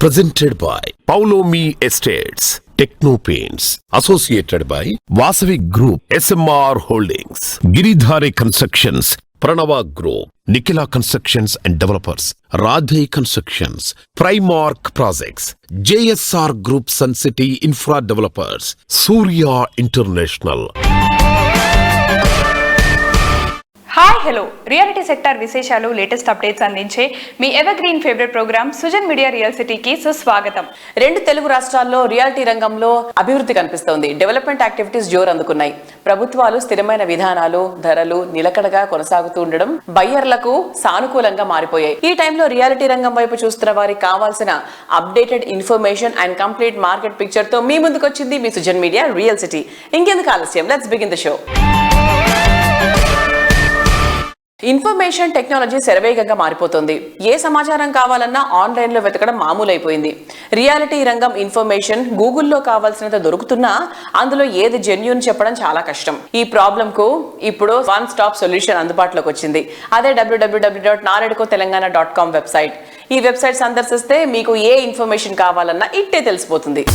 Presented by Paulomi Estates, Techno Paints, associated by Vasavi Group, SMR Holdings, Giridhari Constructions, Pranava Group, Nikila Constructions and Developers, Radhe Constructions, Primark Projects, JSR Group Sun City Infra Developers, Surya International. Hi hello reality sector విశేషాలు latest updates అందించే మీ ever green favourite program Sujan media real సిటీకి సుస్వాగతం. రెండు తెలుగు రాష్ట్రాల్లో reality రంగంలో అభివృద్ధి కనిపిస్తోంది. డెవలప్మెంట్ యాక్టివిటీస్ జోరు అందుకున్నాయి. ప్రభుత్వాలు స్థిరమైన విధానాలు, ధరలు నిలకడగా కొనసాగుతూ ఉండడం బయ్యర్లకు సానుకూలంగా మారిపోయాయి. ఈ టైంలో రియాలిటీ రంగం వైపు చూస్తున్న వారికి కావాల్సిన updated information and complete market picture తో మీ ముందుకు వచ్చింది మీ సుజన్ మీడియా రియల్ సిటీ. ఇంకెందుకు ఆలస్యం, let's begin the show. Information technology శరవేగంగా మారిపోతుంది. ఏ సమాచారం కావాలన్నా ఆన్లైన్లో వెతకడం మామూలైపోయింది. రియాలిటీ రంగం ఇన్ఫర్మేషన్ గూగుల్లో కావాల్సినంత దొరుకుతున్నా అందులో ఏది జెన్యూన్ చెప్పడం చాలా కష్టం. ఈ ప్రాబ్లం కు ఇప్పుడు వన్ స్టాప్ సొల్యూషన్ అందుబాటులోకి వచ్చింది. అదే www.naredcotelangana.com వెబ్సైట్. ఈ వెబ్సైట్ సందర్శిస్తే మీకు ఏ ఇన్ఫర్మేషన్ కావాలన్నా ఇట్టే తెలిసిపోతుంది.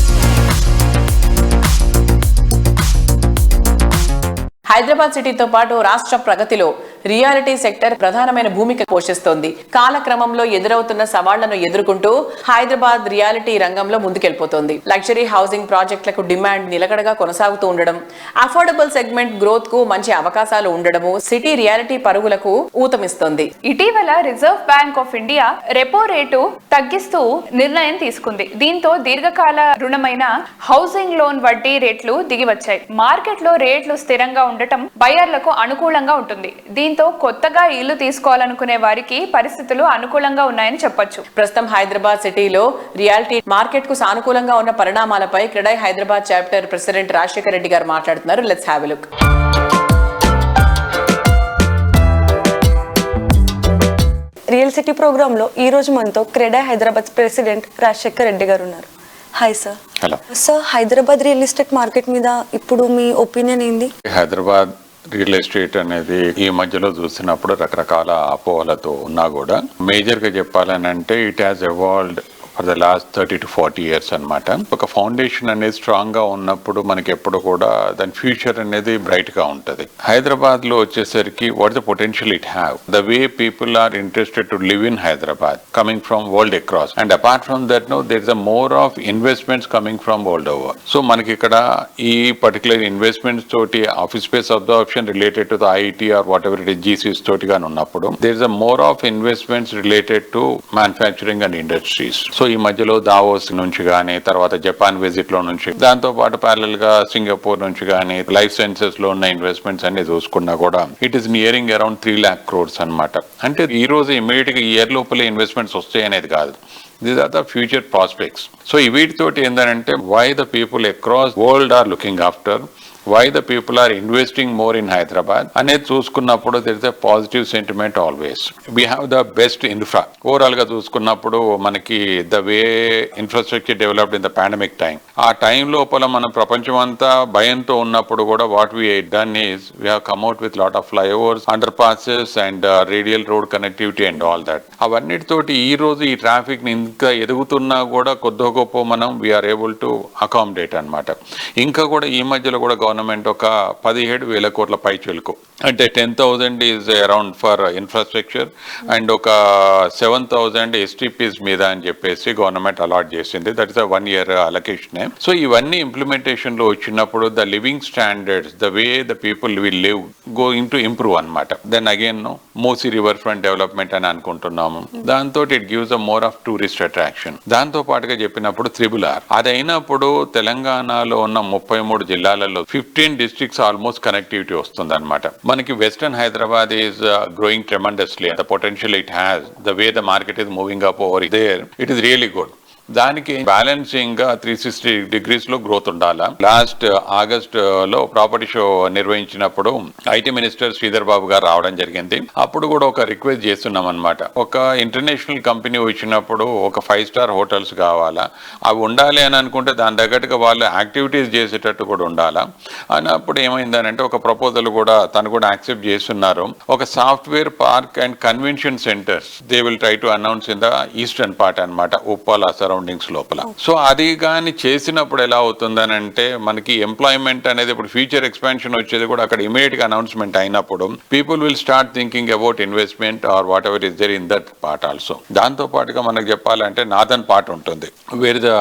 హైదరాబాద్ సిటీతో పాటు రాష్ట్ర ప్రగతిలో రియాలిటీ సెక్టర్ ప్రధానమైన భూమిక పోషిస్తోంది. కాలక్రమంలో ఎదురవుతున్న సవాళ్లను ఎదుర్కొంటూ హైదరాబాద్ రియాలిటీ రంగంలో ముందుకెళ్లిపోతోంది. లగ్జరీ హౌసింగ్ ప్రాజెక్టులకు డిమాండ్ నిలకడగా కొనసాగుతూ ఉండడం, అఫోర్డబుల్ సెగ్మెంట్ గ్రోత్ కు మంచి అవకాశాలు ఉండడము సిటీ రియాలిటీ పరుగులకు ఊతమిస్తోంది. ఇటీవల reserve bank of India repo rate తగ్గిస్తూ నిర్ణయం తీసుకుంది. దీంతో దీర్ఘకాల రుణమైన హౌసింగ్ లోన్ వడ్డీ రేట్లు దిగివచ్చాయి. మార్కెట్ లో రేట్లు స్థిరంగా ఉండటం బయ్యర్లకు అనుకూలంగా ఉంటుంది. దీంతో కొత్తగా ఇల్లు తీసుకోవాలనుకునే వారికి పరిస్థితులు అనుకూలంగా ఉన్నాయని చెప్పొచ్చు. ప్రస్తుతం హైదరాబాద్ సిటీలో రియాలిటీ మార్కెట్ కు సానుకూలంగా ఉన్న పరిణామాలపై క్రెడై హైదరాబాద్ చాప్టర్ ప్రెసిడెంట్ రాజశేఖర్ రెడ్డి గారు మాట్లాడుతున్నారు. Let's have a look. Real city program లో ఈ రోజు మనతో క్రెడై హైదరాబాద్ ప్రెసిడెంట్ రాజశేఖర్ రెడ్డి గారు ఉన్నారు. Hi sir. Hello sir, Hyderabad real estate market మీద ఇప్పుడు మీ ఒపీనియన్ ఏంది? హైదరాబాద్ రియల్ ఎస్టేట్ అనేది ఈ మధ్యలో చూసినప్పుడు రకరకాల అపోహలతో ఉన్నా కూడా మేజర్ గా చెప్పాలని అంటే it has evolved for the last 30 to 40 years అనమాట. ఒక ఫౌండేషన్ అనేది స్ట్రాంగ్ గా ఉన్నప్పుడు మనకి ఎప్పుడు కూడా దాని ఫ్యూచర్ అనేది బ్రైట్ గా ఉంటది. హైదరాబాద్ లో వచ్చేసరికి what the potential it have, the way people are interested to live in Hyderabad coming from world across, and apart from that no there is a more of investments coming from world over. So మనకి ఇక్కడ ఈ particular investments తోటి office space absorption related to the IT or whatever it is GCCs తోటి గాని ఉన్నప్పుడు there is a more of investments related to manufacturing and industries. So ఈ మధ్యలో Davos నుంచి గానీ, తర్వాత జపాన్ విజిట్ లో నుంచి, దాంతో పాటు ప్యారల్ గా సింగపూర్ నుంచి గానీ, లైఫ్ సైన్సెస్ లో ఉన్న ఇన్వెస్ట్మెంట్స్ అన్ని చూసుకున్నా కూడా it is nearing around 3 lakh crores అనమాట. అంటే ఈ రోజు ఇమీడియట్ గా ఇయర్ లోపల ఇన్వెస్ట్మెంట్స్ వస్తాయి అనేది కాదు. These are the future prospects. So ఈ వీటితోటి ఏంటంటే why the people across world are looking after, why the people are investing more in Hyderabad అనేది చూసుకున్నప్పుడు there is a positive sentiment always. We have the best infra. Overall గా చూసుకున్నప్పుడు మనకి the way infrastructure developed in the pandemic time, ఆ time లోపల మన ప్రపంచం అంతా భయంతో ఉన్నప్పుడు కూడా what we had done is we have come out with lot of flyovers, underpasses and radial road connectivity and all that. అవన్నిటితోటి ఈ రోజు ఈ ట్రాఫిక్ ని ఇంకా ఎదుగుతున్నా కూడా కొద్ది గొప్ప మనం we are able to accommodate అన్నమాట. ఇంకా కూడా ఈ మధ్యలో కూడా గవర్నమెంట్ ఒక 17,000 కోట్ల పైచిలుకు, అంటే 10,000 is around for infrastructure and ఒక 7,000 ఎస్టీపీస్ మీద అని చెప్పేసి గవర్నమెంట్ అలాట్ చేసింది. That is a 1 year allocation. So ఇవన్నీ ఇంప్లిమెంటేషన్ లో వచ్చినప్పుడు the living standards, the way the people will live going to improve అనమాట. Then again Musi river front development అని అనుకుంటున్నాము. దాంతో it gives a more of tourist attraction. దాంతో పాటుగా చెప్పినప్పుడు త్రిబుల్-R అది అయినప్పుడు తెలంగాణలో ఉన్న 33 జిల్లాలలో 15 districts ఆల్మోస్ట్ కనెక్టివిటీ వస్తుంది అనమాట. మనకి western Hyderabad is growing tremendously. The potential it has, the way the market is moving up over there, it is really good. దానికి బ్యాలెన్సింగ్ గా 360 degrees లో గ్రోత్ ఉండాలా. లాస్ట్ ఆగస్ట్ లో ప్రాపర్టీ షో నిర్వహించినప్పుడు IT minister Sridhar Babu garu రావడం జరిగింది. అప్పుడు కూడా ఒక రిక్వెస్ట్ చేస్తున్నాం అనమాట. ఒక ఇంటర్నేషనల్ కంపెనీ వచ్చినప్పుడు ఒక 5-star హోటల్స్ కావాలా, అవి ఉండాలి అని అనుకుంటే దాని తగ్గట్టుగా వాళ్ళు యాక్టివిటీస్ చేసేటట్టు కూడా ఉండాలా అన్నప్పుడు ఏమైందనంటే ఒక ప్రపోజల్ కూడా తను కూడా యాక్సెప్ట్ చేస్తున్నారు. ఒక software park and convention centres they will try to announce in the eastern part అనమాట, ఉప్పాల సరౌండింగ్ సరౌండింగ్స్ లోపల. సో అది కానీ చేసినప్పుడు ఎలా అవుతుందని అంటే మనకి ఎంప్లాయ్మెంట్ అనేది ఇప్పుడు ఫ్యూచర్ ఎక్స్పాన్షన్ వచ్చేది కూడా అక్కడ ఇమీడియట్ గా అనౌన్స్మెంట్ అయినప్పుడు people will start thinking about investment or whatever is there in that part also. దాంతో పాటుగా మనకు చెప్పాలంటే నాదన్ పార్ట్ ఉంటుంది, where the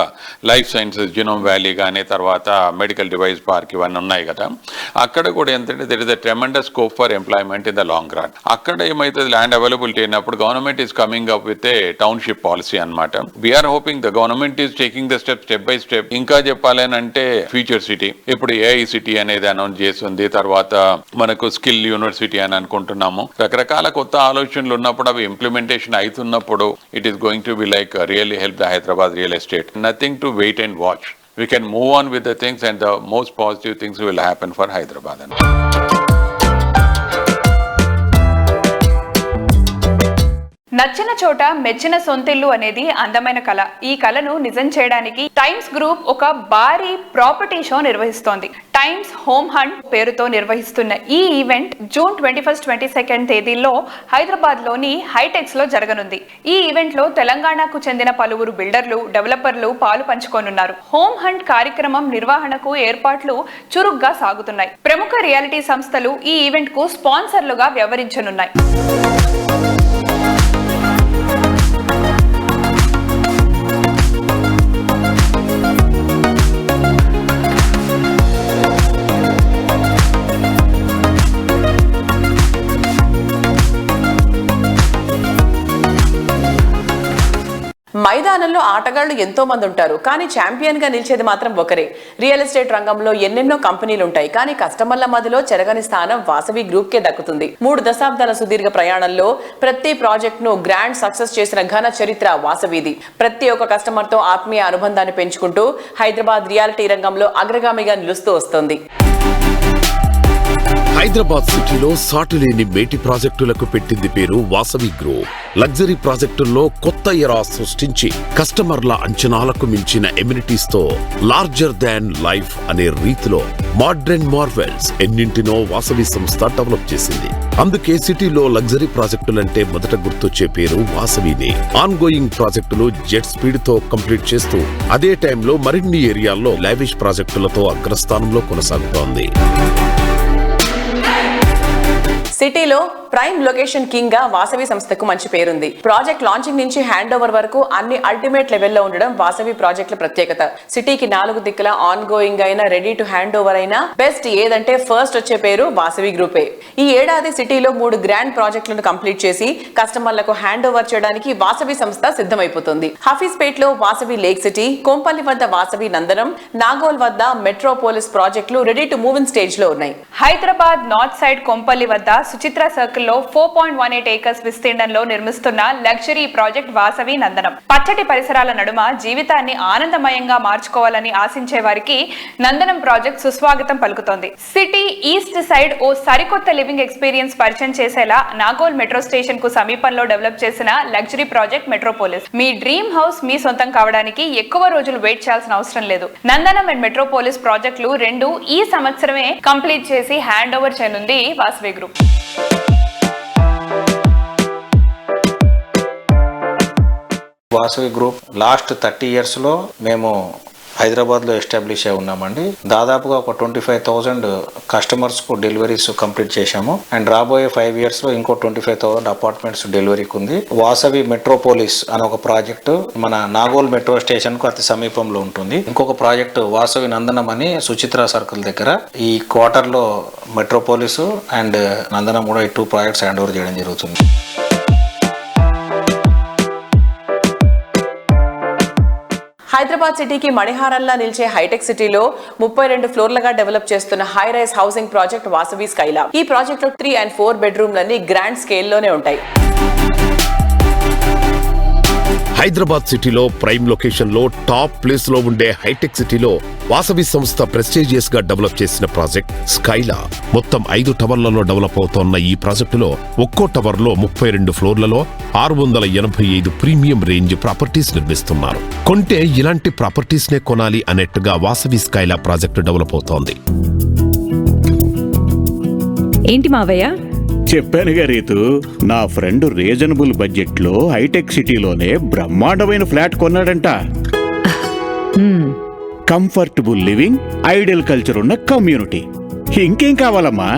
life sciences Genome Valley కానీ తర్వాత మెడికల్ డివైస్ పార్క్ ఇవన్నీ ఉన్నాయి కదా, అక్కడ కూడా ఏంటంటే there is a tremendous scope for employment in the long run. అక్కడ ఏమైతుంది ల్యాండ్ అవైలబిలిటీ అయినప్పుడు government is coming up with a township policy అనమాట. We're hoping the government is taking the step by step. ఇంకా చెప్పాలంటే future city ఇప్పుడు AI city అనేది announce చేస్తుంది, తర్వాత మనకు స్కిల్ యూనివర్సిటీ అని అనుకుంటున్నాము. రకరకాల కొత్త ఆలోచనలు ఉన్నప్పుడు అవి ఇంప్లిమెంటేషన్ అవుతున్నప్పుడు it is going to be like really help the Hyderabad real estate. Nothing to wait and watch. We can move on with the things and the most positive things will happen for Hyderabad. నచ్చిన చోట మెచ్చిన సొంతిల్లు అనేది అందమైన కళ. ఈ కళను నిజం చేయడానికి టైమ్స్ గ్రూప్ ఒక భారీ ప్రాపర్టీ షో నిర్వహిస్తోంది. టైమ్స్ హోమ్ హంట్ పేరుతో నిర్వహిస్తున్న ఈ ఈవెంట్ జూన్ 21, 22 తేదీల్లో హైదరాబాద్ లోని హైటెక్స్ లో జరగనుంది. ఈ ఈవెంట్ లో తెలంగాణకు చెందిన పలువురు బిల్డర్లు, డెవలపర్లు పాలు పంచుకోనున్నారు. హోమ్ హంట్ కార్యక్రమం నిర్వహణకు ఏర్పాట్లు చురుగ్గా సాగుతున్నాయి. ప్రముఖ రియాలిటీ సంస్థలు ఈ ఈవెంట్ కు స్పాన్సర్లుగా వ్యవహరించనున్నాయి. మైదానంలో ఆటగాళ్లు ఎంతో మంది ఉంటారు, కానీ ఛాంపియన్ గా నిలిచేది మాత్రం ఒకరే. రియల్ ఎస్టేట్ రంగంలో ఎన్నెన్నో కంపెనీలు ఉంటాయి, కానీ కస్టమర్ల మధ్యలో చెరగని స్థానం వాసవి గ్రూప్ కే దక్కుతుంది. 3 దశాబ్దాల సుదీర్ఘ ప్రయాణంలో ప్రతి ప్రాజెక్ట్ ను గ్రాండ్ సక్సెస్ చేసిన ఘన చరిత్ర వాసవిది. ప్రతి ఒక్క కస్టమర్ తో ఆత్మీయ అనుబంధాన్ని పెంచుకుంటూ హైదరాబాద్ రియాలిటీ రంగంలో అగ్రగామిగా నిలుస్తూ వస్తోంది. హైదరాబాద్ సిటీలో సాటులేని మేటి ప్రాజెక్టులకు పెట్టింది పేరు వాసవి గ్రూప్. లగ్జరీ ప్రాజెక్టుల్లో కొత్త ఎరా సృష్టించి కస్టమర్ల అంచనాలకు మించిన ఎమ్యూనిటీస్ తో లార్జర్ దాన్ లైఫ్ అనే రీతిలో మోడ్రన్ మార్వెల్స్ ఎన్నింటినో వాసవి సంస్థ డెవలప్ చేసింది. అందుకే సిటీలో లగ్జరీ ప్రాజెక్టులంటే మొదట గుర్తొచ్చే పేరు వాసవినే. ఆన్ గోయింగ్ ప్రాజెక్టులు జెట్ స్పీడ్ తో కంప్లీట్ చేస్తూ అదే టైంలో మరిన్ని ఏరియాల్లో లావిష్ ప్రాజెక్టులతో అగ్రస్థానంలో కొనసాగుతోంది. సిటీలో ప్రైమ్ లొకేషన్ కింగ్ గా వాసవి సంస్థకు మంచి పేరుంది. ప్రాజెక్ట్ లాంచింగ్ నుంచి హ్యాండ్ ఓవర్ వరకు అన్ని అల్టిమేట్ లెవెల్లో ఉండడం వాసవి ప్రాజెక్టుల ప్రత్యేకత. సిటీకి 4 దిక్కుల ఆన్ గోయింగ్ అయినా రెడీ టు హ్యాండ్ ఓవర్ అయినా బెస్ట్ ఏదంటే ఫస్ట్ వచ్చే పేరు వాసవి గ్రూపే. ఈ ఏడాది సిటీలో 3 గ్రాండ్ ప్రాజెక్టులను కంప్లీట్ చేసి కస్టమర్లకు హ్యాండ్ ఓవర్ చేయడానికి వాసవి సంస్థ సిద్ధమైపోతుంది. హఫీజ్పేట్ లో వాసవి లేక్ సిటీ, కోంపల్లి వద్ద వాసవి నందనం, నాగోల్ వద్ద మెట్రోపోలిస్ ప్రాజెక్టులు ready to move in stage లో ఉన్నాయి. హైదరాబాద్ నార్త్ సైడ్ కోంపల్లి వద్ద సుచిత్ర సర్కిల్ లో 4.18 ఏకర్స్ విస్తీర్ణంలో నిర్మిస్తున్న లగ్జరీ ప్రాజెక్ట్ వాసవి నందనం. పచ్చటి పరిసరాల నడుమ జీవితాన్ని ఆనందమయంగా మార్చుకోవాలని ఆశించే వారికి నందనం ప్రాజెక్ట్ సుస్వాగతం పలుకుతోంది. సిటీ ఈస్ట్ సైడ్ ఓ సరికొత్త లివింగ్ ఎక్స్పీరియన్స్ పరిచయం చేసేలా నాగోల్ మెట్రో స్టేషన్ కు సమీపంలో డెవలప్ చేసిన లగ్జరీ ప్రాజెక్ట్ మెట్రోపోలిస్. మీ డ్రీమ్ హౌస్ మీ సొంతం కావడానికి ఎక్కువ రోజులు వెయిట్ చేయాల్సిన అవసరం లేదు. నందనం అండ్ మెట్రోపోలిస్ ప్రాజెక్టులు 2 ఈ సంవత్సరమే కంప్లీట్ చేసి హ్యాండ్ ఓవర్ చేయనుంది Vasavi group. Vasavi group last 30 years లో మేము హైదరాబాద్లో ఎస్టాబ్లిష్ అయి ఉన్నామండి. దాదాపుగా ఒక 25,000 కస్టమర్స్కు డెలివరీస్ కంప్లీట్ చేశాము. అండ్ రాబోయే 5 years లో ఇంకో 25,000 అపార్ట్మెంట్స్ డెలివరీకి ఉంది. వాసవి మెట్రోపోలిస్ అనే ఒక ప్రాజెక్టు మన నాగోల్ మెట్రో స్టేషన్కు అతి సమీపంలో ఉంటుంది. ఇంకొక ప్రాజెక్టు వాసవి నందనం అని సుచిత్ర సర్కిల్ దగ్గర. ఈ క్వార్టర్లో మెట్రోపోలిస్ అండ్ నందనం కూడా ఈ 2 ప్రాజెక్ట్స్ హ్యాండ్ ఓవర్ చేయడం జరుగుతుంది. హైదరాబాద్ సిటీకి మణిహారంలా నిలిచే హైటెక్ సిటీలో 32 ఫ్లోర్లుగా డెవలప్ చేస్తున్న high rise housing project Vasavi Skyla. ఈ ప్రాజెక్ట్ లో 3 and 4 బెడ్రూమ్లన్నీ గ్రాండ్ స్కేల్లోనే ఉంటాయి. హైదరాబాద్ సిటీలో ప్రైమ్ లొకేషన్ లో టాప్ ప్లేస్ లో ఉండే హైటెక్ సిటీలో వాసవి సంస్థ ప్రెస్టీజియస్ గా డెవలప్ చేసిన ప్రాజెక్ట్ స్కైలా. మొత్తం 5 టవర్లలో డెవలప్ అవుతోన్న ఈ ప్రాజెక్టులో ఒక్కో టవర్ లో 32 ఫ్లోర్లలో 685 ప్రీమియం రేంజ్ ప్రాపర్టీస్ నిర్మిస్తున్నారు. కొంటే ఇలాంటి ప్రాపర్టీస్ నే కొనాలి అన్నట్టుగా వాసవి స్కైలా ప్రాజెక్టు డెవలప్ అవుతోంది. ఏంటి మావయ్య? చెప్పానుగా రీతు, నా ఫ్రెండ్ రీజనబుల్ బడ్జెట్ లో హైటెక్ సిటీలోనే బ్రహ్మాండమైన ఫ్లాట్ కొన్నాడంట. కంఫర్టబుల్ లివింగ్, ఐడియల్ కల్చర్ ఉన్న కమ్యూనిటీ. ఇంకేం కావాలమ్మా?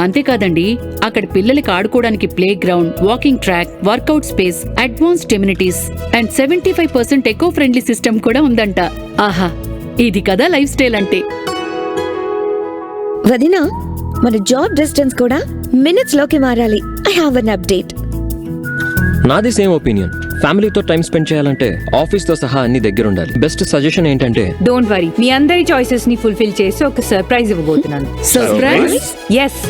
అంతేకాదండి, అక్కడ పిల్లలకి ఆడుకోవడానికి play ground, walking track, workout space, advanced amenities and 75% eco friendly system కూడా ఉందంట. ఆహా, ఇది కదా లైఫ్ స్టైల్ అంటే. వదినా, మన జాబ్ డిస్టెన్స్ కూడా మినిట్స్ లోకి మారాలి. I have an update. నాది సేమ్ ఒపీనియన్. ఫ్యామిలీతో టైం స్పెండ్ చేయాలంటే ఆఫీస్ తో సహా అన్ని దగ్గర ఉండాలి. బెస్ట్ సజెషన్ ఏంటంటే, డోంట్ వరీ, మీ అందరి చాయిసెస్ ని ఫుల్ఫిల్ చేసి ఒక సర్ప్రైజ్ ఇవ్వబోతున్నాను. సర్ప్రైజ్? ఎస్,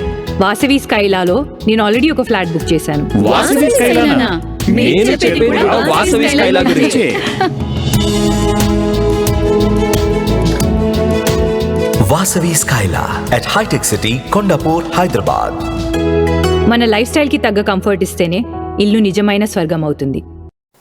వాసవి స్కైలాలో నేను ఆల్రెడీ ఒక ఫ్లాట్ బుక్ చేశాను. వాసవి స్కైలానా? నేను చెప్పేది కూడా వాసవి స్కైలా గురించే. వాసవి స్కైలా at హైటెక్ సిటీ, కొండాపూర్, హైదరాబాద్. మన లైఫ్ స్టైల్ కి తగ్గ కంఫర్ట్ ఇస్తేనే ఇల్లు నిజమైన స్వర్గం అవుతుంది.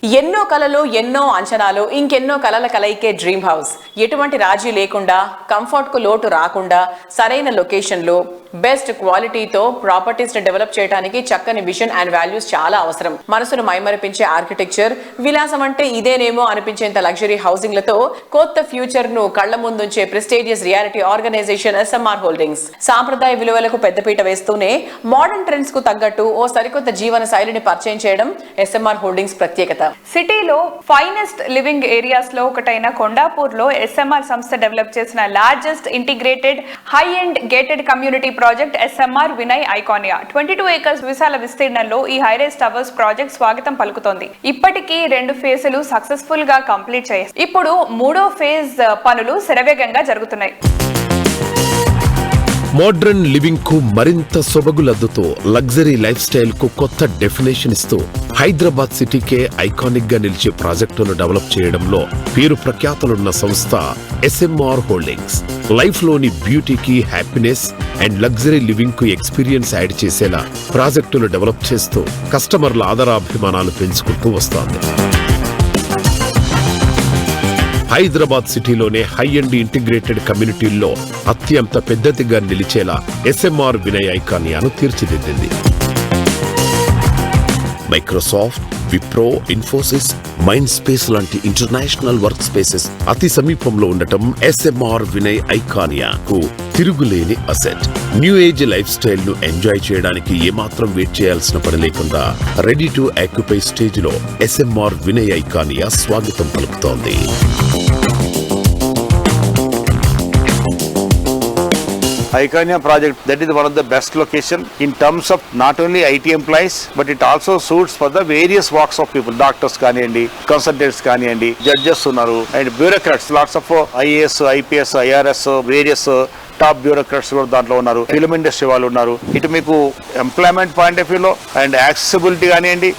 ఎన్నో కలలు, ఎన్నో అంచనాలు, ఇంకెన్నో కలల కలయికే డ్రీమ్ హౌస్. ఎటువంటి రాజీ లేకుండా, కంఫర్ట్ కు లోటు రాకుండా, సరైన లొకేషన్ లో బెస్ట్ క్వాలిటీతో ప్రాపర్టీస్ ని డెవలప్ చేయడానికి చక్కని విజన్ అండ్ వాల్యూస్ చాలా అవసరం. మనసును మైమరిపించే ఆర్కిటెక్చర్, విలాసం అంటే ఇదేనేమో అనిపించేంత లగ్జరీ హౌసింగ్ లతో కొత్త ఫ్యూచర్ ను కళ్ల ముందుంచే prestigious reality organisation SMR holdings. సాంప్రదాయ విలువలకు పెద్దపీట వేస్తూనే మోడర్న్ ట్రెండ్స్ కు తగ్గట్టు ఓ సరికొత్త జీవన శైలిని పరిచయం చేయడం ఎస్ఎంఆర్ హోల్డింగ్స్ ప్రత్యేకత. సిటీలో ఫైనెస్ట్ లివింగ్ ఏరియాస్ లో ఒకటైన కొండాపూర్ లో ఎస్ఎంఆర్ సంస్థ డెవలప్ చేసిన largest integrated high end gated community project SMR Vinay Iconia. 22 acres విశాల విస్తీర్ణంలో ఈ హైరైజ్ టవర్స్ ప్రాజెక్ట్ స్వాగతం పలుకుతోంది. ఇప్పటికీ 2 ఫేజులు సక్సెస్ఫుల్ గా కంప్లీట్ చేయాలి. ఇప్పుడు 3వ ఫేజ్ పనులు శరవేగంగా జరుగుతున్నాయి. మోడ్రన్ లివింగ్ కు మరింత సొబగులద్దుతూ లగ్జరీ లైఫ్ స్టైల్ కు కొత్త డెఫినేషన్ ఇస్తూ హైదరాబాద్ సిటీకే ఐకానిక్ గా నిలిచే ప్రాజెక్టును డెవలప్ చేయడంలో పేరు ప్రఖ్యాతులున్న సంస్థ ఎస్ఎంఆర్ హోల్డింగ్స్. లైఫ్ లోని బ్యూటీకి, హ్యాపీనెస్ అండ్ లగ్జరీ లివింగ్ కు ఎక్స్పీరియన్స్ యాడ్ చేసేలా ప్రాజెక్టులు డెవలప్ చేస్తూ కస్టమర్ల ఆదరాభిమానాలు పెంచుకుంటూ వస్తోంది. హైదరాబాద్ సిటీలోనే హై అండ్ ఇంటిగ్రేటెడ్ కమ్యూనిటీల్లో అత్యంత పెద్దదిగా నిలిచేలా ఎస్ఎంఆర్ వినయ్ ఐకానియాను తీర్చిదిద్దింది. Microsoft, Wipro, Infosys, mind space లాంటి ఇంటర్నేషనల్ వర్క్ స్పేసెస్ అతి సమీపంలో ఉండటం ఎస్ఎంఆర్ వినయ్ ఐకానియాకు తిరుగులేని asset. New age lifestyle ను ఎంజాయ్ చేయడానికి ఏమాత్రం వెయిట్ చేయాల్సిన పని లేకుండా రెడీ టు ఆక్యుపై స్టేజ్ లో ఎస్ఎంఆర్ వినయ్ ఐకానియా స్వాగతం పలుకుతోంది. Iconia project, that is one of the best location in terms of not only IT employees, but it also suits for the various walks of people. Doctors kaniyandi, consultants kaniyandi, judges unnaru, and bureaucrats, lots of IAS, IPS, IRS, various top bureaucrats కూడా దాంట్లో ఉన్నారు. Film industry వాళ్ళు ఉన్నారు. ఇటు మీకు employment point of వ్యూలో and accessibility కానివ్వండి,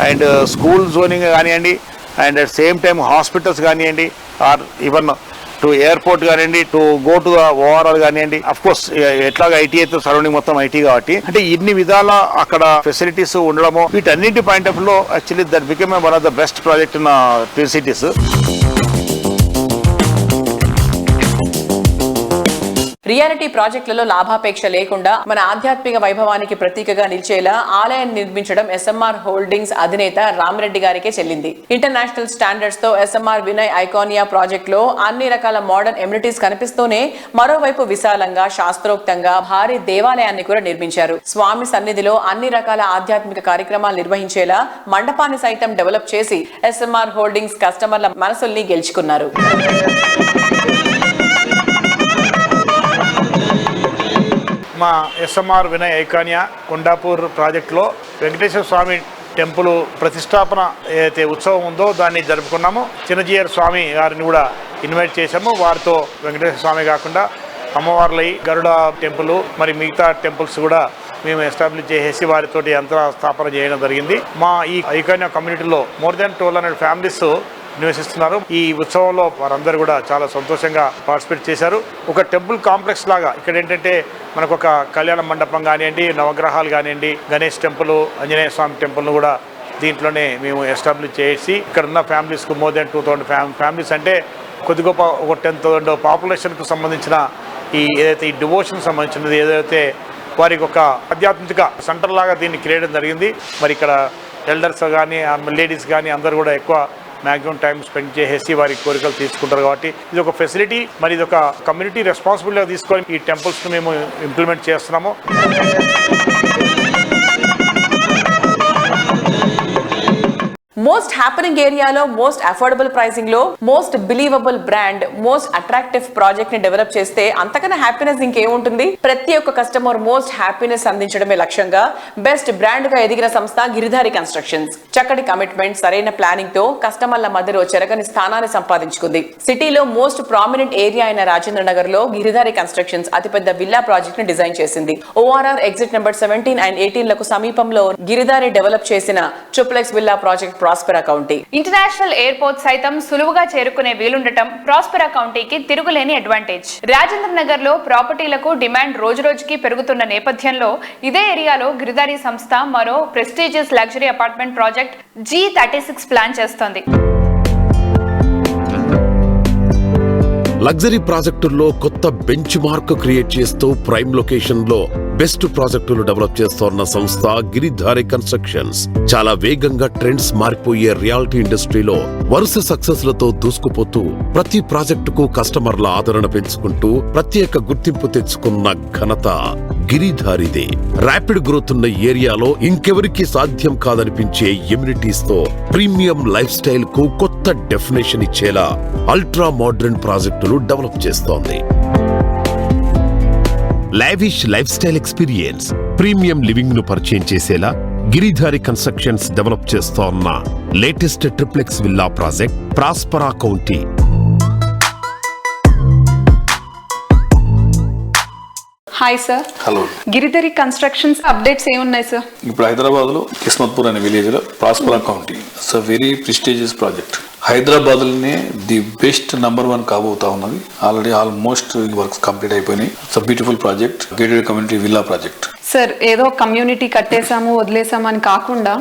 and school zoning కానివ్వండి, and at same time hospitals కానివ్వండి, ఆర్ ఈవెన్ టు ఎయిర్పోర్ట్ కానివ్వండి, టు గో టు ఓవరాల్ కానివ్వండి. అఫ్ కోర్స్ ఎట్లాగా ఐటీ అయితే సరౌండింగ్ మొత్తం ఐటీ కాబట్టి అంటే ఇన్ని విధాల అక్కడ ఫెసిలిటీస్ ఉండడము, వీటన్నింటి పాయింట్ ఆఫ్ లో actually that become one of the best project in twin cities. Reality ప్రాజెక్టులలో లాభాపేక్ష లేకుండా మన ఆధ్యాత్మిక వైభవానికి ప్రతీకగా నిలిచేలా ఆలయాన్ని నిర్మించడం ఎస్ఎంఆర్ హోల్డింగ్స్ అధినేత రామిరెడ్డి గారికే చెల్లింది. ఇంటర్నేషనల్ స్టాండర్డ్స్ తో ఎస్ఎంఆర్ వినయ్ ఐకానియా ప్రాజెక్ట్ లో అన్ని రకాల మోడర్న్ ఎమ్యూనిటీస్ కనిపిస్తూనే మరోవైపు విశాలంగా, శాస్త్రోక్తంగా భారీ దేవాలయాన్ని కూడా నిర్మించారు. స్వామి సన్నిధిలో అన్ని రకాల ఆధ్యాత్మిక కార్యక్రమాలు నిర్వహించేలా మండపాన్ని సైతం డెవలప్ చేసి ఎస్ఎంఆర్ హోల్డింగ్స్ కస్టమర్ల మనసుల్ని గెలుచుకున్నారు. మా ఎస్ఎంఆర్ వినయ్ ఐకానియా కొండాపూర్ ప్రాజెక్టులో వెంకటేశ్వర స్వామి టెంపుల్ ప్రతిష్టాపన ఏదైతే ఉత్సవం ఉందో దాన్ని జరుపుకున్నాము. చిన్నజీయర్ స్వామి గారిని కూడా ఇన్వైట్ చేశాము. వారితో వెంకటేశ్వర స్వామి కాకుండా అమ్మవార్లై, గరుడ టెంపుల్, మరి మిగతా టెంపుల్స్ కూడా మేము ఎస్టాబ్లిష్ చేసేసి వారితోటి యంత్ర స్థాపన చేయడం జరిగింది. మా ఈ ఐకానియా కమ్యూనిటీలో మోర్ దెన్ 1200 ఫ్యామిలీస్ నివసిస్తున్నారు. ఈ ఉత్సవంలో వారందరూ కూడా చాలా సంతోషంగా పార్టిసిపేట్ చేశారు. ఒక టెంపుల్ కాంప్లెక్స్ లాగా ఇక్కడ ఏంటంటే మనకు ఒక కళ్యాణ మండపం కానివ్వండి, నవగ్రహాలు కానివ్వండి, గణేష్ టెంపుల్, ఆంజనేయ స్వామి టెంపుల్ను కూడా దీంట్లోనే మేము ఎస్టాబ్లిష్ చేసి ఇక్కడ ఉన్న ఫ్యామిలీస్కు మోర్ దెన్ 2000 ఫ్యామిలీస్ అంటే కొద్ది గొప్ప ఒక 10,000 పాపులేషన్కు సంబంధించిన ఈ ఏదైతే ఈ డివోషన్ సంబంధించినది ఏదైతే వారికి ఒక ఆధ్యాత్మిక సెంటర్ లాగా దీన్ని క్రియేట్ జరిగింది. మరి ఇక్కడ ఎల్డర్స్ కానీ లేడీస్ కానీ అందరూ కూడా ఎక్కువ మ్యాక్సిమం టైం స్పెండ్ చేసేసి వారి కోరికలు తీసుకుంటారు. కాబట్టి ఇది ఒక ఫెసిలిటీ, మరి ఇది ఒక కమ్యూనిటీ రెస్పాన్సిబిలిటీగా తీసుకొని ఈ టెంపుల్స్ను మేము ఇంప్లిమెంట్ చేస్తున్నాము. మోస్ట్ హ్యాపెనింగ్ ఏరియాలో మోస్ట్ అఫోర్డబుల్ ప్రైసింగ్ లో most believable brand, most attractive project ని డెవలప్ చేస్తే అంతకన్నా హ్యాపీనెస్ ఇంకేముంటుంది? ప్రతి ఒక్క కస్టమర్ మోస్ట్ హ్యాపీనెస్ అందించడమే లక్ష్యంగా బెస్ట్ బ్రాండ్ గా ఎదిగిన సంస్థ గిరిధారి కన్స్ట్రక్షన్స్. చక్కటి కమిట్మెంట్, సరైన ప్లానింగ్ తో కస్టమర్ల మధ్యలో చెరగని స్థానాన్ని సంపాదించుకుంది. సిటీలో మోస్ట్ ప్రామినెంట్ ఏరియా అయిన రాజేంద్ర నగర్ లో గిరిధారి కన్స్ట్రక్షన్స్ అతిపెద్ద విల్లా ప్రాజెక్ట్ ని డిజైన్ చేసింది. ORR ఎగ్జిట్ నెంబర్ 17 and 18 లకు సమీపంలో గిరిధారి డెవలప్ చేసిన triplex villa project Prospera county. International airport సైతం సులువుగా చేరుకునే వీలుండటం ప్రాస్పెరా కౌంటీకి తిరుగులేని అడ్వాంటేజ్. రాజేంద్ర నగర్ లో ప్రాపర్టీలకు డిమాండ్ రోజురోజుకి పెరుగుతున్న నేపథ్యంలో ఇదే ఏరియాలో గిరిధారి సంస్థ మరో prestigious luxury apartment project G36 plan చేస్తోంది. లగ్జరీ ప్రాజెక్టుల్లో కొత్త బెంచ్ మార్క్ క్రియేట్ చేస్తూ ప్రైమ్ లొకేషన్ లో బెస్ట్ ప్రాజెక్టులు డెవలప్ చేస్తోన్న సంస్థ గిరిధారి కన్స్ట్రక్షన్స్. చాలా వేగంగా ట్రెండ్స్ మారిపోయే రియాలిటీ ఇండస్ట్రీలో వరుస సక్సెస్ లతో దూసుకుపోతూ ప్రతి ప్రాజెక్టుకు కస్టమర్ల ఆదరణ పెంచుకుంటూ ప్రత్యేక గుర్తింపు తెచ్చుకున్న ఘనత గిరిధారిదే. ర్యాపిడ్ గ్రోత్ ఉన్న ఏరియాలో ఇంకెవరికి సాధ్యం కాదనిపించే ఎమ్యూనిటీస్ తో ప్రీమియం లైఫ్ స్టైల్ కు కొత్త డెఫినేషన్ ఇచ్చేలా అల్ట్రా మోడర్న్ ప్రాజెక్టులు డెవలప్ చేస్తోంది. Lavish life style experience, premium living ను పరిచయం చేసేలా గిరిధారి కన్స్ట్రక్షన్స్ డెవలప్ చేస్తోన్న latest triplex villa project Prospera county. Hi sir. Hello. Giridhari constructions updates ఏమున్నాయి సార్? ఇప్పుడు హైదరాబాద్ లో కిస్మత్పూర్ అనే విలేజ్ లో Prospera county it's very prestigious project. Hyderabad లోనే ది బెస్ట్ నంబర్ 1 కాబోతా ఉన్నది. ఆల్రెడీ ఆల్మోస్ట్ వర్క్స్ కంప్లీట్ అయిపోయినాయి. It's beautiful project, gated community villa project. Sir, ఏదో community కట్టేసాము వదిలేసాము అని కాకుండా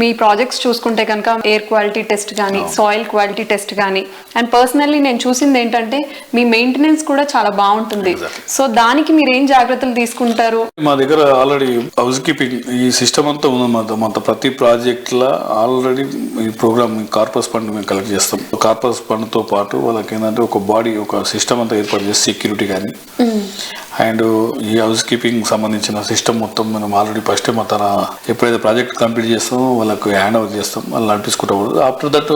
మీ ప్రాజెక్ట్స్ చూసుకుంటే కనుక ఎయిర్ క్వాలిటీ టెస్ట్ కానీ, సాయిల్ క్వాలిటీ టెస్ట్ కానీ, అండ్ పర్సనల్లీ నేను చూసింది ఏంటంటే మీ మెయింటెనెన్స్ కూడా చాలా బాగుంటుంది. సో దానికి మీరు ఏం జాగ్రత్తలు తీసుకుంటారు? మా దగ్గర ఆల్రెడీ హౌస్ కీపింగ్ ఈ సిస్టమ్ అంతా ఉంది. మన ప్రతి ప్రాజెక్ట్ లా ఆల్రెడీ ఈ ప్రోగ్రామ్ కార్పస్ ఫండ్ మేము కలెక్ట్ చేస్తాం. కార్పస్ ఫండ్ తో పాటు వాళ్ళకి ఏంటంటే ఒక బాడీ, ఒక సిస్టమ్ అంతా ఏర్పాటు చేసి సెక్యూరిటీ కానీ అండ్ ఈ హౌస్ కీపింగ్ సంబంధించిన సిస్టమ్ మొత్తం మనం ఆల్రెడీ ఫస్ట్ టైం తన ఎప్పుడైతే ప్రాజెక్ట్ కంప్లీట్ చేస్తామో వాళ్ళకి హ్యాండ్ ఓవర్ చేస్తాం. వాళ్ళు నడిపించుకుంటూ ఆఫ్టర్ దట్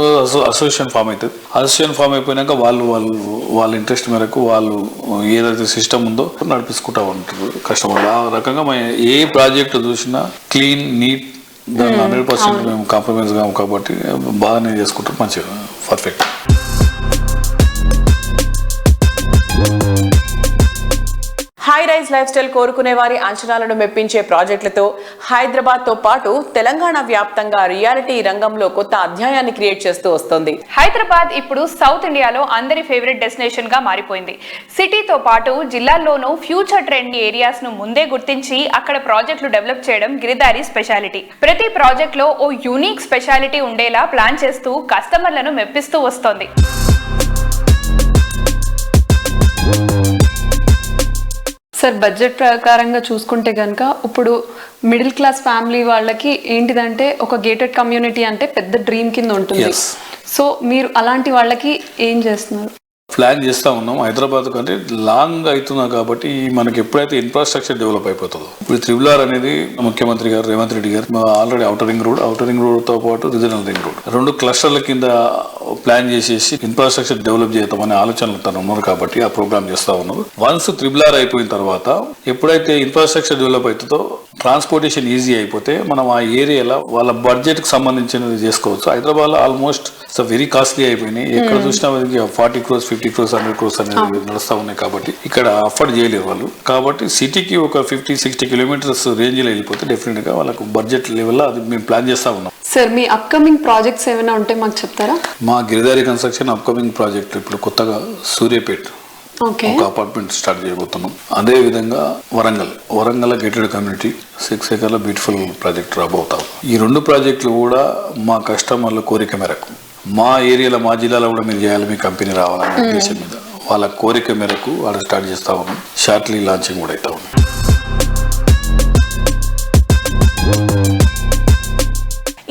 అసోసియేషన్ ఫామ్ అవుతుంది. అసోసియేషన్ ఫామ్ అయిపోయినాక వాళ్ళ ఇంట్రెస్ట్ మేరకు వాళ్ళు ఏదైతే సిస్టమ్ ఉందో నడిపించుకుంటూ ఉంటారు కస్టమర్లు. ఆ రకంగా ఏ ప్రాజెక్ట్ చూసినా క్లీన్, నీట్, దాన్ని 100% మేము కాంప్రమైజ్ కాము కాబట్టి బాగానే చేసుకుంటాం. మంచిగా perfect. High rise lifestyle కోరుకునే వారి అంచనాలను మెప్పించే ప్రాజెక్టులతో హైదరాబాద్ తో పాటు తెలంగాణ వ్యాప్తంగా రియాలిటీ రంగంలో కొత్త అధ్యాయాన్ని క్రియేట్ చేస్తూ వస్తుంది. హైదరాబాద్ ఇప్పుడు సౌత్ ఇండియాలో అందరి ఫేవరెట్ డెస్టినేషన్ గా మారిపోయింది. సిటీతో పాటు జిల్లాల్లోనూ ఫ్యూచర్ ట్రెండ్ ఏరియాస్ ను ముందే గుర్తించి అక్కడ ప్రాజెక్టులు డెవలప్ చేయడం గిరిధారి స్పెషాలిటీ. ప్రతి ప్రాజెక్ట్ లో ఓ యూనిక్ స్పెషాలిటీ ఉండేలా ప్లాన్ చేస్తూ కస్టమర్లను మెప్పిస్తూ వస్తోంది. సార్, బడ్జెట్ ప్రకారంగా చూసుకుంటే కనుక ఇప్పుడు మిడిల్ క్లాస్ ఫ్యామిలీ వాళ్ళకి ఏంటిదంటే ఒక గేటెడ్ కమ్యూనిటీ అంటే పెద్ద డ్రీమ్ కింద ఉంటుంది. సో మీరు అలాంటి వాళ్ళకి ఏం చేస్తున్నారు? ప్లాన్ చేస్తూ ఉన్నాం. హైదరాబాద్ కంటే లాంగ్ అవుతున్నా కాబట్టి మనకి ఎప్పుడైతే ఇన్ఫ్రాస్ట్రక్చర్ డెవలప్ అయిపోతుందో, ఇప్పుడు త్రిబులార్ అనేది ముఖ్యమంత్రి గారు రేవంత్ రెడ్డి గారు ఆల్రెడీ ఔటర్ రింగ్ రోడ్తో పాటు రీజనల్ రింగ్ రోడ్ 2 క్లస్టర్ల కింద ప్లాన్ చేసేసి ఇన్ఫ్రాస్ట్రక్చర్ డెవలప్ చేద్దామనే ఆలోచనలు తను ఉన్నారు కాబట్టి ఆ ప్రోగ్రామ్ చేస్తూ ఉన్నారు. వన్స్ త్రిబులార్ అయిపోయిన తర్వాత ఎప్పుడైతే ఇన్ఫ్రాస్ట్రక్చర్ డెవలప్ అవుతుందో ట్రాన్స్పోర్టేషన్ ఈజీ అయిపోతే మనం ఆ ఏరియాలో వాళ్ళ బడ్జెట్ కి సంబంధించినది చేసుకోవచ్చు. హైదరాబాద్ లో ఆల్మోస్ట్ వెరీ కాస్ట్లీ అయిపోయినాయి. ఎక్కడ చూసినా 40 crores 50 crores 100 crores అనేది నడుస్తూ ఉన్నాయి కాబట్టి ఇక్కడ అఫోర్డ్ చేయలేరు వాళ్ళు. కాబట్టి సిటీకి ఒక 50-60 kilometers రేంజ్ లో వెళ్ళిపోతే డెఫినెట్ గా వాళ్ళకు బడ్జెట్ లెవెల్ అది మేము ప్లాన్ చేస్తా ఉన్నాం. సార్, మీ అప్కమింగ్ ప్రాజెక్ట్స్ ఏమైనా ఉంటే మాకు చెప్తారా? మా గిరిధారి కన్స్ట్రక్షన్ అప్కమింగ్ ప్రాజెక్ట్ ఇప్పుడు కొత్తగా సూర్యాపేట్ ఒక అపార్ట్మెంట్ స్టార్ట్ చేయబోతున్నాం. అదే విధంగా Warangal gated community 6 acres beautiful project రాబోతాం. ఈ 2 ప్రాజెక్టులు కూడా మా కస్టమర్ల కోరిక మేరకు మా ఏరియాలో, మా జిల్లాలో కూడా మీరు చేయాలి, మీ కంపెనీ రావాలనే ఉద్దేశం మీద వాళ్ళ కోరిక మేరకు వాళ్ళు స్టార్ట్ చేస్తా ఉన్నాం. షార్ట్లీ లాంచింగ్ కూడా అవుతా ఉన్నాం.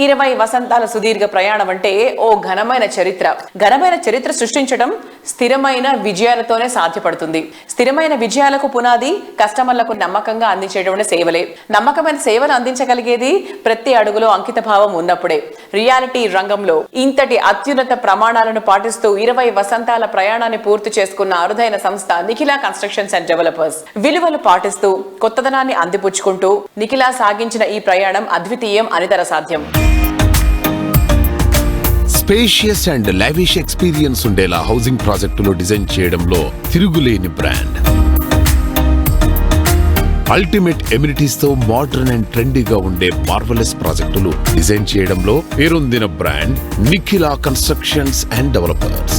20 వసంతాల సుదీర్ఘ ప్రయాణం అంటే ఓ ఘనమైన చరిత్ర సృష్టించడం స్థిరమైన విజయాలతోనే సాధ్యపడుతుంది. స్థిరమైన విజయాలకు పునాది కస్టమర్లకు నమ్మకంగా అందించేటువంటి సేవలే. నమ్మకమైన సేవలు అందించగలిగేది ప్రతి అడుగులో అంకిత భావం ఉన్నప్పుడే. రియాలిటీ రంగంలో ఇంతటి అత్యున్నత ప్రమాణాలను పాటిస్తూ 20 వసంతాల ప్రయాణాన్ని పూర్తి చేసుకున్న అరుదైన సంస్థ నిఖిలా కన్స్ట్రక్షన్స్ అండ్ డెవలపర్స్. విలువలు పాటిస్తూ కొత్తదనాన్ని అందిపుచ్చుకుంటూ నిఖిలా సాగించిన ఈ ప్రయాణం అద్వితీయం, అనితర సాధ్యం. స్పేషియస్ అండ్ లావిష్ ఎక్స్పీరియన్స్ ఉండేలా హౌసింగ్ ప్రాజెక్టులు డిజైన్ చేయడంలో తిరుగులేని బ్రాండ్. అల్టిమేట్ ఎమ్యూనిటీస్ తో మోడర్న్ అండ్ ట్రెండీగా ఉండే మార్వెలస్ ప్రాజెక్టులు డిజైన్ చేయడంలో పేరొందిన brand Nikhila constructions and developers.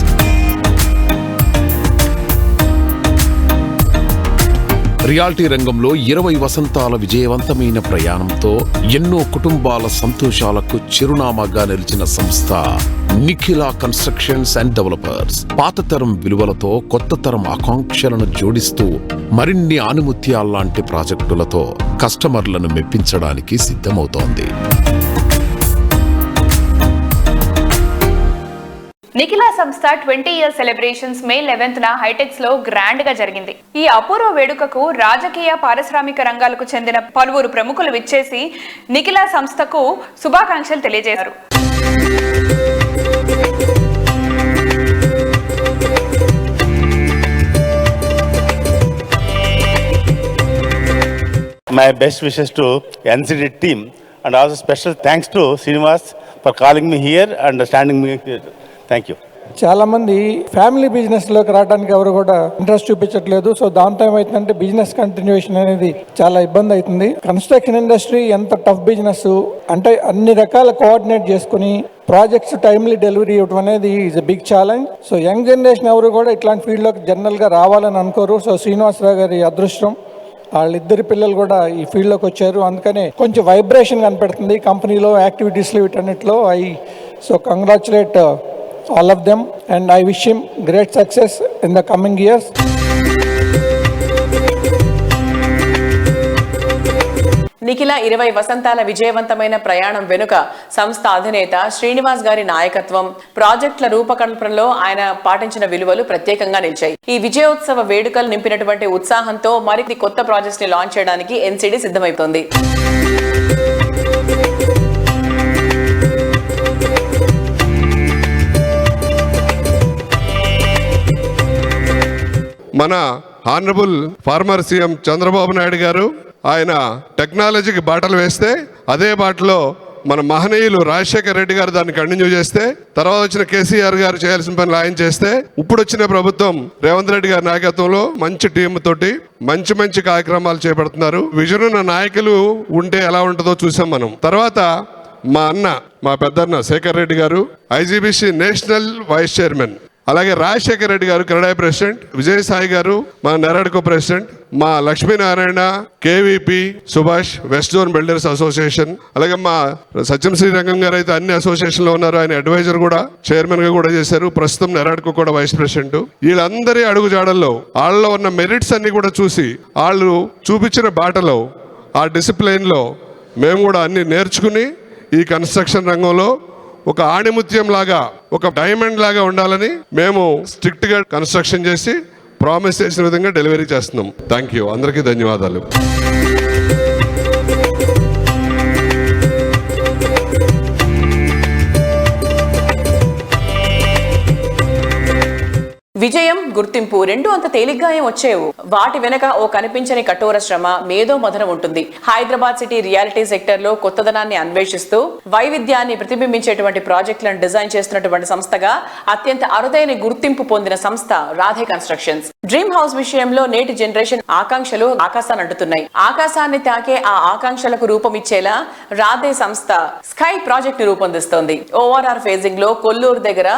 Reality రంగంలో 20 వసంతాల విజయవంతమైన ప్రయాణంతో ఎన్నో కుటుంబాల సంతోషాలకు చిరునామాగా నిలిచిన సంస్థ నిఖిలా కన్స్ట్రక్షన్స్ అండ్ డెవలపర్స్. పాత తరం విలువలతో కొత్త తరం ఆకాంక్షలను జోడిస్తూ మరిన్ని ఆణిముత్యాల్లాంటి ప్రాజెక్టులతో కస్టమర్లను మెప్పించడానికి సిద్ధమవుతోంది. నిఖిలా సంస్థ 20 ఇయర్ సెలబ్రేషన్స్ మే 11న హైటెక్స్ లో గ్రాండ్ గా జరిగింది. ఈ అపూర్వ వేడుకకు రాజకీయ, పారిశ్రామిక రంగాలకు చెందిన పలువురు ప్రముఖులు విచ్చేసి నిఖిలా సంస్థకు శుభాకాంక్షలు తెలియజేశారు. My best wishes to NCD team and also special thanks to Srinivas for calling me here and standing me here. Thank you. చాలామంది ఫ్యామిలీ బిజినెస్లోకి రావడానికి ఎవరు కూడా ఇంట్రెస్ట్ చూపించట్లేదు. సో దాంతో ఏమవుతుందంటే బిజినెస్ కంటిన్యూషన్ అనేది చాలా ఇబ్బంది అవుతుంది. కన్స్ట్రక్షన్ ఇండస్ట్రీ ఎంత టఫ్ బిజినెస్ అంటే అన్ని రకాల కోఆర్డినేట్ చేసుకుని ప్రాజెక్ట్స్ టైమ్లీ డెలివరీ ఇవ్వడం అనేది is a big challenge. So young generation ఎవరు కూడా ఇట్లాంటి ఫీల్డ్లోకి జనరల్గా రావాలని అనుకోరు. సో శ్రీనివాసరావు గారి అదృష్టం, వాళ్ళిద్దరి పిల్లలు కూడా ఈ ఫీల్డ్లోకి వచ్చారు. అందుకనే కొంచెం వైబ్రేషన్ కనపెడుతుంది కంపెనీలో, యాక్టివిటీస్లో, వీటన్నిటిలో. So congratulate all of them and I wish him great success in the coming years. Nikhila 20 వసంతాల విజయవంతమైన ప్రయాణం వెనుక సంస్థ అధినేత శ్రీనివాస్ గారి నాయకత్వం, ప్రాజెక్టుల రూపకల్పనలో ఆయన పాటించిన విలువలు ప్రత్యేకంగా నిలిచాయి. ఈ విజయోత్సవ వేడుకలు నింపినటువంటి ఉత్సాహంతో మరిన్ని కొత్త ప్రాజెక్ట్స్ ని లాంచ్ చేయడానికి ఎన్సిడి సిద్ధమైతోంది. మన honourable former CM Chandrababu Naidu గారు ఆయన టెక్నాలజీకి బాటలు వేస్తే అదే బాటలో మన మహనీయులు రాజశేఖర రెడ్డి గారు దాన్ని కంటిన్యూ చేస్తే, తర్వాత వచ్చిన కేసీఆర్ గారు చేయాల్సిన పనులు ఆయన చేస్తే, ఇప్పుడు వచ్చిన ప్రభుత్వం రేవంత్ రెడ్డి గారి నాయకత్వంలో మంచి టీం తోటి మంచి కార్యక్రమాలు చేపడుతున్నారు. విజన్ ఉన్న నాయకులు ఉంటే ఎలా ఉంటుందో చూసాం మనం. తర్వాత మా పెద్దన్న శేఖర్ రెడ్డి గారు ఐజీబీసీ నేషనల్ వైస్ చైర్మన్, అలాగే రాజశేఖర రెడ్డి గారు కెనడా ప్రెసిడెంట్, విజయసాయి గారు మా నెరాడ్కో ప్రెసిడెంట్, మా Lakshminarayana KVP Subhash west zone builders association, అలాగే మా సత్యం శ్రీరంగం గారు అయితే అన్ని అసోసియేషన్లో ఉన్నారు. ఆయన అడ్వైజర్ కూడా, చైర్మన్ గా కూడా చేశారు. ప్రస్తుతం నెరాడ్కో కూడా వైస్ ప్రెసిడెంట్. వీళ్ళందరి అడుగుజాడల్లో వాళ్ళలో ఉన్న మెరిట్స్ అన్ని కూడా చూసి వాళ్ళు చూపించిన బాటలో ఆ డిసిప్లైన్లో మేము కూడా అన్ని నేర్చుకుని ఈ కన్స్ట్రక్షన్ రంగంలో ఒక ఆణిముత్యం లాగా, ఒక డైమండ్ లాగా ఉండాలని మేము స్ట్రిక్ట్ గా కన్స్ట్రక్షన్ చేసి ప్రామిస్ చేసిన విధంగా డెలివరీ చేస్తున్నాం. థ్యాంక్ యూ, అందరికీ ధన్యవాదాలు. విజయం, గుర్తింపు రెండు అంత తేలిగ్గా ఏం వచ్చేవు. వాటి వెనక ఓ కనిపించని కఠోర శ్రమ, మేధో మథనం ఉంటుంది. హైదరాబాద్ సిటీ రియాలిటీ సెక్టర్ లో కొత్తదనాన్ని అన్వేషిస్తూ వైవిధ్యాన్ని ప్రతిబింబించేటువంటి ప్రాజెక్టులను డిజైన్ చేస్తున్నటువంటి సంస్థగా అత్యంత అరుదైన గుర్తింపు పొందిన సంస్థ రాధే కన్స్ట్రక్షన్స్. డ్రీమ్ హౌస్ విషయంలో నేటి జనరేషన్ ఆకాంక్షలు ఆకాశాన్ని అంటున్నాయి. ఆకాశాన్ని తాకే ఆ ఆకాంక్షలకు రూపం ఇచ్చేలా రాధే సంస్థ స్కై ప్రాజెక్ట్ ని రూపొందిస్తోంది. ఓఆర్ఆర్ ఫేజింగ్ లో కొల్లూరు దగ్గర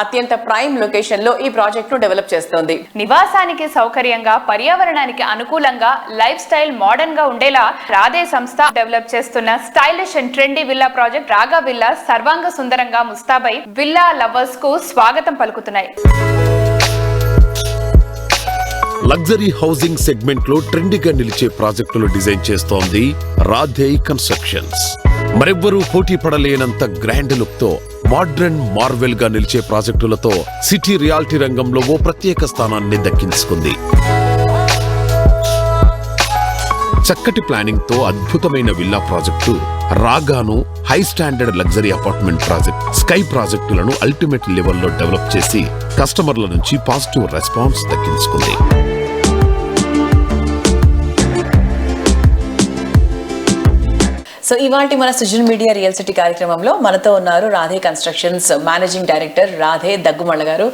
అత్యంత ప్రైమ్ లొకేషన్ లో ఈ ప్రాజెక్ట్ డెవలప్ చేస్తోంది. నివాసానికి సౌకర్యంగా, పర్యావరణానికి అనుకూలంగా, లైఫ్ స్టైల్ మోడర్న్ గా ఉండేలా రాధే సంస్థ డెవలప్ చేస్తున్న stylish and trendy villa project రాగా విల్లా సర్వాంగ సుందరంగా ముస్తాబై విల్లా లవర్స్ కు స్వాగతం పలుకుతున్నాయి. లగ్జరీ హౌసింగ్ సెగ్మెంట్ లో ట్రెండీగా నిలిచే ప్రాజెక్టులు డిజైన్ చేస్తోంది రాధే కన్స్ట్రక్షన్స్. మరెవ్వరూ పోటీ పడలేనంత గ్రాండ్ లుక్ తో మోడ్రన్ మార్వెల్ గా నిలిచే ప్రాజెక్టులతో సిటీ రియాలిటీ రంగంలో ఓ ప్రత్యేక స్థానాన్ని దక్కించుకుంది. చక్కటి ప్లానింగ్ తో అద్భుతమైన విల్లా ప్రాజెక్టు రాగాను high standard luxury apartment project sky ప్రాజెక్టులను అల్టిమేట్ లెవెల్లో డెవలప్ చేసి కస్టమర్ల నుంచి పాజిటివ్ రెస్పాన్స్ దక్కించుకుంది. సో ఇవాల్టి మన సృజన్ మీడియా రియల్ సిటీ కార్యక్రమంలో మనతో ఉన్నారు Radhe constructions managing director Radhe Daggumalla garu.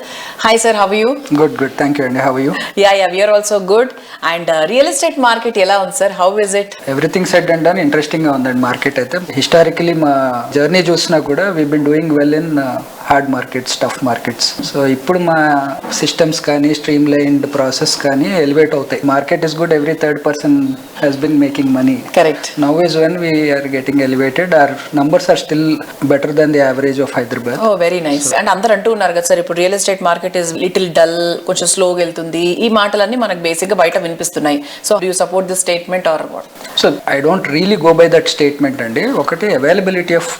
Hi sir, how you? Good thank you అండి. How you? Ya we are also good. And real estate market ఎలా ఉంది sir? How is it? Everything said and done interesting గా ఉందండి market అయితే. Historically మా journey చూసినా కూడా we been doing well in hard markets, tough markets. So ఇప్పుడు మా సిస్టమ్స్ కానీ స్ట్రీమ్ లైన్డ్ ప్రాసెస్ కానీ ఎలివేట్ అవుతాయి. Market is good, every third person has been making money. Correct. Now is when we are getting elevated. Our numbers are still better than the average of Hyderabad. Oh, very nice. And అందరూ అంటూ ఉన్నారు కదా sir, ఇప్పుడు real estate market is little dull, కొంచెం స్లోగా వెళ్తుంది. ఈ మాటలన్నీ మనకు బేసిక్ గా బయట వినిపిస్తున్నాయి. So do you support this statement or what? So I don't really go by that statement అండి. ఒకటి availability of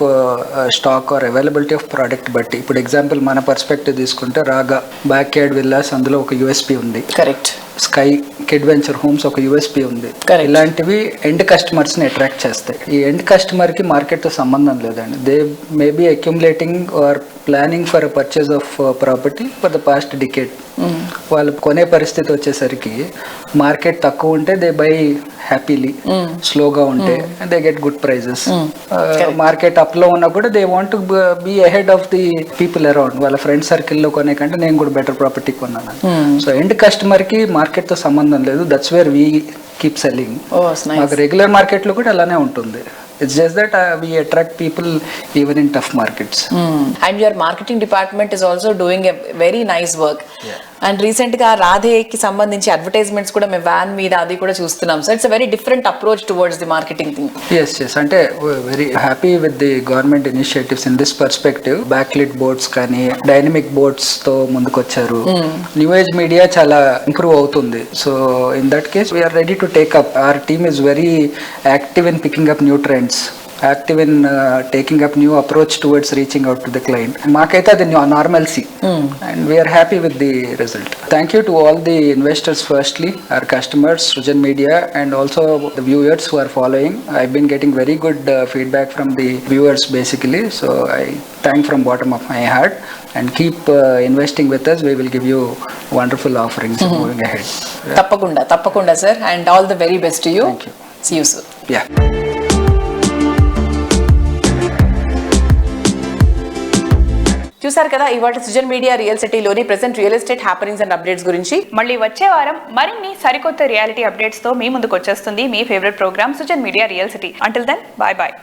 stock or availability of product బట్టి. ఇప్పుడు ఎగ్జాంపుల్ మన పర్స్పెక్టివ్ తీసుకుంటే రాగా బ్యాక్ యార్డ్ విల్లాస్, అందులో ఒక యూఎస్పీ ఉంది. Correct. Sky kid venture homes ఒక యూఎస్పీ ఉంది. ఇలాంటివి ఎండ్ కస్టమర్స్ ని అట్రాక్ట్ చేస్తాయి. ఈ ఎండ్ కస్టమర్ కి మార్కెట్ తో సంబంధం లేదండి. They may be accumulating or planning for purchase of property for the past decade. వాళ్ళు కొనే పరిస్థితి వచ్చేసరికి మార్కెట్ తక్కువ ఉంటే దే బై హ్యాపీలీ, స్లోగా ఉంటే they get good prices. Market up లో ఉన్నా కూడా they want to be ahead of the people around. వాళ్ళ ఫ్రెండ్ సర్కిల్లో కొనే కంటే నేను కూడా బెటర్ ప్రాపర్టీ కొన్నాను. సో ఎండ్ కస్టమర్ కి మార్కెట్ తో సంబంధం లేదు. That's where we keep selling. మాకు రెగ్యులర్ మార్కెట్ లో కూడా అలానే ఉంటుంది. It's just that we attract people even in tough markets. And your marketing department is also doing a very nice work. And recent గా రాధేకి సంబంధించి అడ్వర్టైజ్మెంట్స్ కూడా మేము van మీద అది కూడా చూస్తున్నాం. So it's very different approach towards the marketing thing. Yes అంటే very happy with the government initiatives in this perspective. Backlit boards కానీ డైనమిక్ బోర్డ్స్ తో ముందుకొచ్చారు. న్యూ ఏజ్ మీడియా చాలా ఇంప్రూవ్ అవుతుంది. So in that case we're ready to take up. Our team is very active in picking up new trends, active in taking up new approach towards reaching out to the client. Maakaitha the normalcy, and we are happy with the result. Thank you to all the investors firstly, our customers, Srujan Media, and also the viewers who are following. I've been getting very good feedback from the viewers basically, so I thank from bottom of my heart, and keep investing with us. We will give you wonderful offerings moving ahead. Tappakunda sir, and all the very best to you. Thank you. See you soon. Yeah. చూసారు కదా ఇవాళ Srujan media real సిటీలోని present real estate happenings and updates గురించి. మళ్ళీ వచ్చే వారం మరిన్ని సరికొత్త రియాలిటీ అప్డేట్స్ తో మీ ముందుకు వచ్చేస్తుంది మీ favourite programme Srujan media real city. Until then, bye bye.